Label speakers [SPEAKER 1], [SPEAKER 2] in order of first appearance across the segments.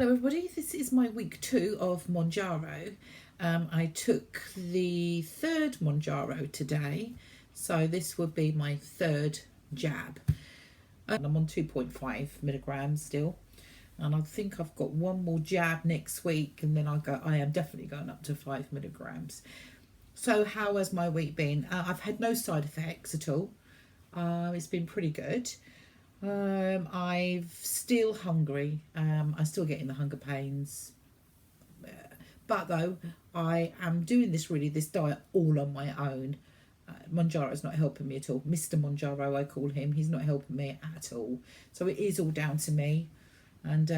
[SPEAKER 1] Hello everybody, this is my week 2 of Mounjaro. I took the third Mounjaro today, so this would be my third jab. And I'm on 2.5 milligrams still, and I think I've got one more jab next week, and then I am definitely going up to 5 milligrams. So how has my week been? I've had no side effects at all. It's been pretty good. I'm still hungry. I'm still getting the hunger pains. But though, I am doing this diet all on my own. Mounjaro is not helping me at all. Mr. Mounjaro, I call him. He's not helping me at all. So it is all down to me. And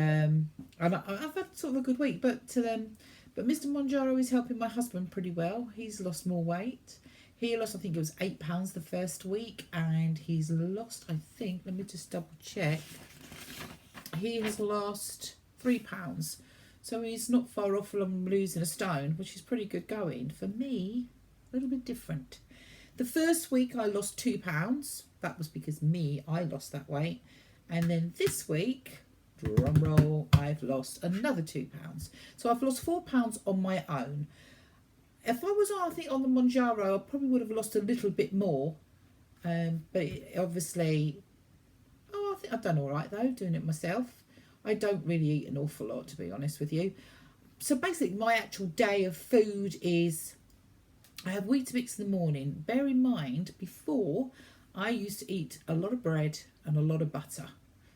[SPEAKER 1] I've had sort of a good week. But Mr. Mounjaro is helping my husband pretty well. He's lost more weight. He lost, I think it was 8 pounds the first week, and he's lost, I think, let me just double check. He has lost 3 pounds. So he's not far off from losing a stone, which is pretty good going. For me, a little bit different. The first week I lost 2 pounds. That was because I lost that weight. And then this week, drum roll, I've lost another 2 pounds. So I've lost 4 pounds on my own. If I was, I think, on the Mounjaro, I probably would have lost a little bit more. But obviously, I think I've done all right, though, doing it myself. I don't really eat an awful lot, to be honest with you. So basically, my actual day of food is, I have Weetabix in the morning. Bear in mind, before, I used to eat a lot of bread and a lot of butter.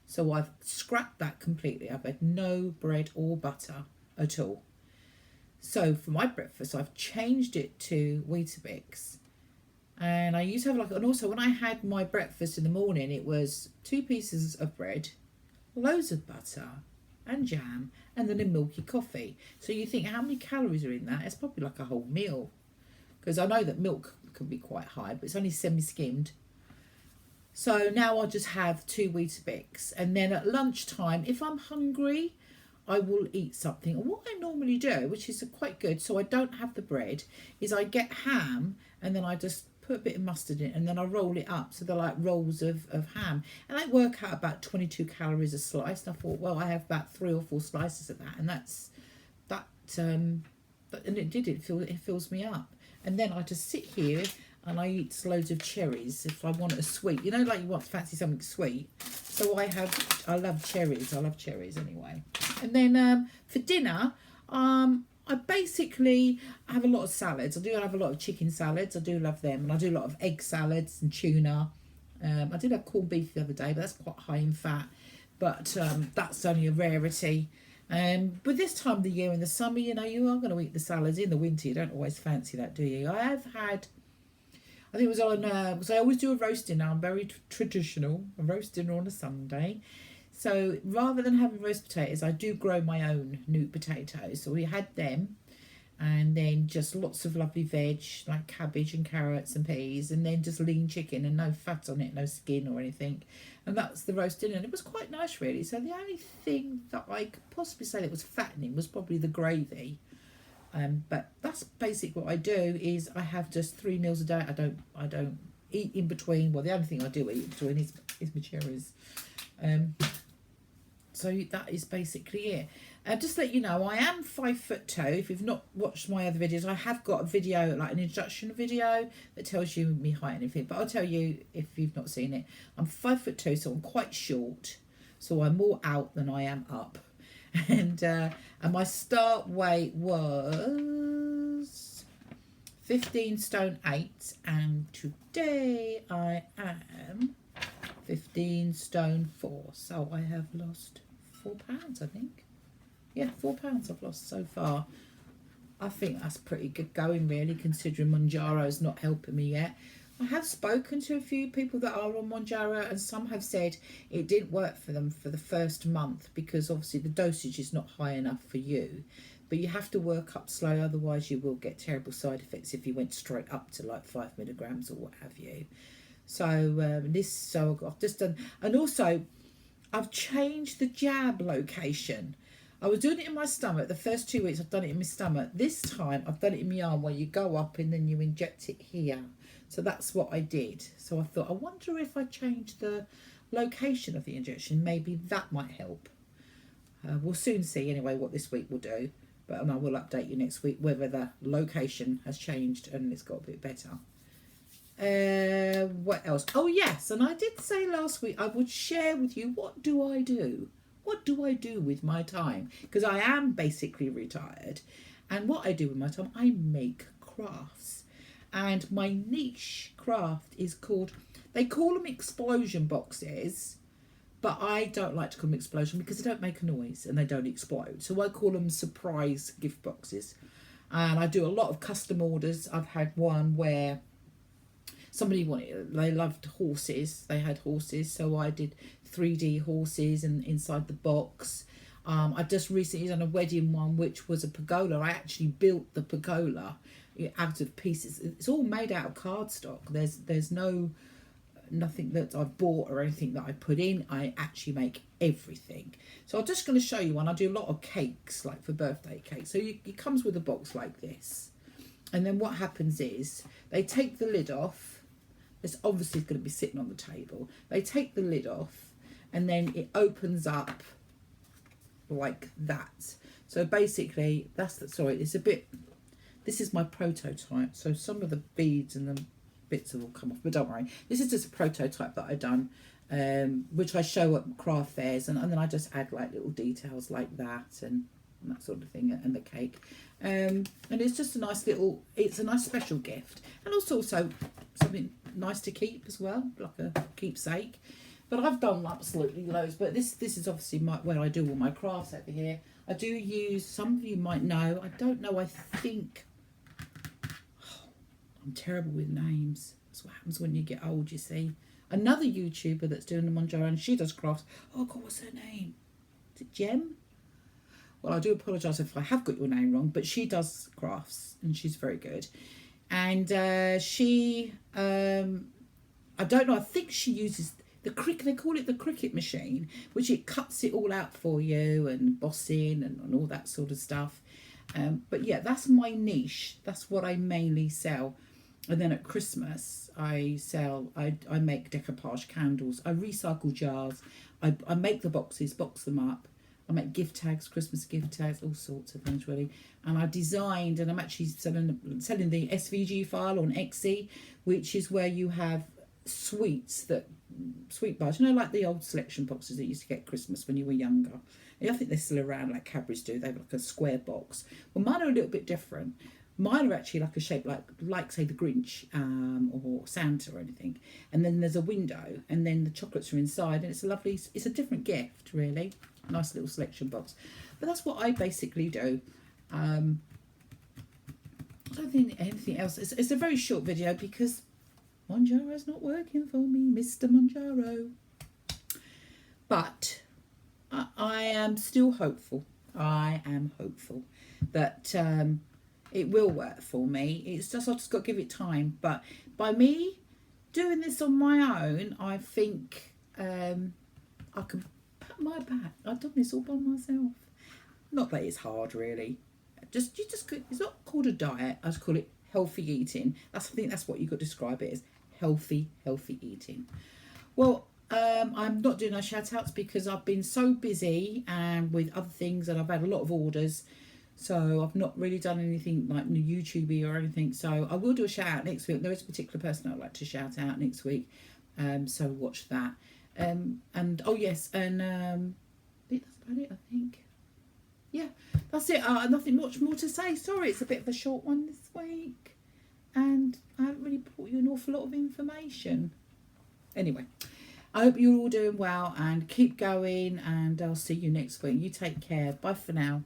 [SPEAKER 1] So I've scrapped that completely. I've had no bread or butter at all. So for my breakfast, I've changed it to Weetabix. And I used to have and also when I had my breakfast in the morning, it was 2 pieces of bread, loads of butter and jam, and then a milky coffee. So you think, how many calories are in that? It's probably like a whole meal. Because I know that milk can be quite high, but it's only semi-skimmed. So now I'll just have 2 Weetabix. And then at lunchtime, if I'm hungry, I will eat something. And what I normally do, which is quite good, so I don't have the bread, is I get ham and then I just put a bit of mustard in it and then I roll it up. So they're like rolls of ham. And I work out about 22 calories a slice. And I thought, well, I have about 3 or 4 slices of that. And and it fills me up. And then I just sit here and I eat loads of cherries if I want a sweet. You know, like you want to fancy something sweet. So I love cherries. I love cherries anyway. And then for dinner, I basically have a lot of salads. I do have a lot of chicken salads. I do love them. And I do a lot of egg salads and tuna. I did have corned beef the other day, but that's quite high in fat. But that's only a rarity. But this time of the year in the summer, you know, you are going to eat the salads. In the winter, you don't always fancy that, do you? I have had, I think it was on, because I always do a roast dinner. I'm very traditional, a roast dinner on a Sunday. So rather than having roast potatoes, I do grow my own new potatoes. So we had them, and then just lots of lovely veg, like cabbage and carrots and peas, and then just lean chicken and no fat on it, no skin or anything. And that's the roast dinner. And it was quite nice, really. So the only thing that I could possibly say that was fattening was probably the gravy. But that's basically what I do, is I have just 3 meals a day. I don't eat in between. Well, the only thing I do eat in between is my cherries. So that is basically it. Just to let you know, I am 5'2". If you've not watched my other videos, I have got a video, like an introduction video that tells you my height and everything. But I'll tell you if you've not seen it. I'm 5'2", so I'm quite short. So I'm more out than I am up. And my start weight was 15 stone 8, and today I am 15 stone 4. So I have lost 4 pounds, I think. Yeah, 4 pounds I've lost so far. I think that's pretty good going, really, considering Mounjaro's not helping me yet. I have spoken to a few people that are on Mounjaro, and some have said it didn't work for them for the first month because obviously the dosage is not high enough for you. But you have to work up slow, otherwise you will get terrible side effects if you went straight up to like 5 milligrams or what have you. So so I've just done, and also I've changed the jab location. I was doing it in my stomach. The first 2 weeks I've done it in my stomach. This time I've done it in my arm, where you go up and then you inject it here. So that's what I did. So I thought, I wonder if I change the location of the injection, maybe that might help. We'll soon see anyway what this week will do. But and I will update you next week whether the location has changed and it's got a bit better. What else? Oh yes, and I did say last week I would share with you what do I do? What do I do with my time? Because I am basically retired, and what I do with my time, I make crafts, and my niche craft is called. They call them explosion boxes, but I don't like to call them explosion because they don't make a noise and they don't explode. So I call them surprise gift boxes, and I do a lot of custom orders. I've had one where somebody wanted, they loved horses, they had horses, so I did 3D horses and inside the box. I've just recently done a wedding one which was a pergola. I actually built the pergola out of pieces. It's all made out of cardstock. There's nothing that I've bought or anything that I put in. I actually make everything. So I'm just going to show you one. I do a lot of cakes, like for birthday cakes. So it comes with a box like this, and then what happens is they take the lid off. It's obviously going to be sitting on the table. They take the lid off and then it opens up like that. So basically it's a bit, this is my prototype. So some of the beads and the bits have all come off, but don't worry. This is just a prototype that I've done, which I show at craft fairs, and then I just add like little details like that and that sort of thing, and the cake. And it's just a nice little, it's a nice special gift, and also something nice to keep as well, like a keepsake. But I've done absolutely loads, but this is obviously where I do all my crafts over here. I do use, some of you might know, I don't know, I think, I'm terrible with names. That's what happens when you get old, you see. Another YouTuber that's doing the Mounjaro, and she does crafts. Oh God, what's her name? Is it Jem? Well, I do apologise if I have got your name wrong, but she does crafts and she's very good. And she, I don't know, I think she uses the cricket, they call it the cricket machine, which it cuts it all out for you and embossing and all that sort of stuff. But yeah, that's my niche. That's what I mainly sell. And then at Christmas, I make decoupage candles. I recycle jars. I make the boxes, box them up. I make gift tags, Christmas gift tags, all sorts of things really. And I designed, and I'm actually selling the SVG file on Etsy, which is where you have sweet bars, like the old selection boxes that you used to get at Christmas when you were younger. I think they're still around, like Cadbury's do. They have like a square box. Well, mine are a little bit different. Mine are actually like a shape like say the Grinch or Santa or anything. And then there's a window, and then the chocolates are inside, and it's a different gift really. Nice little selection box. But that's what I basically do. I don't think anything else. It's a very short video because Mounjaro's not working for me, Mr. Mounjaro. But I am still hopeful. I am hopeful that it will work for me. It's just, I've just got to give it time. But by me doing this on my own, I think I can pat my back. I've done this all by myself. Not that it's hard, really. It's not called a diet. I just call it healthy eating. I think that's what you could describe it as, healthy eating. Well, I'm not doing no shout outs because I've been so busy and with other things, and I've had a lot of orders, so I've not really done anything like YouTube or anything. So I will do a shout out next week. There is a particular person I'd like to shout out next week, so watch that. And oh yes, and I think that's about it. I think, yeah, that's it. Nothing much more to say. Sorry, it's a bit of a short one this week, and I haven't really brought you an awful lot of information. Anyway, I hope you're all doing well and keep going, and I'll see you next week. You take care. Bye for now.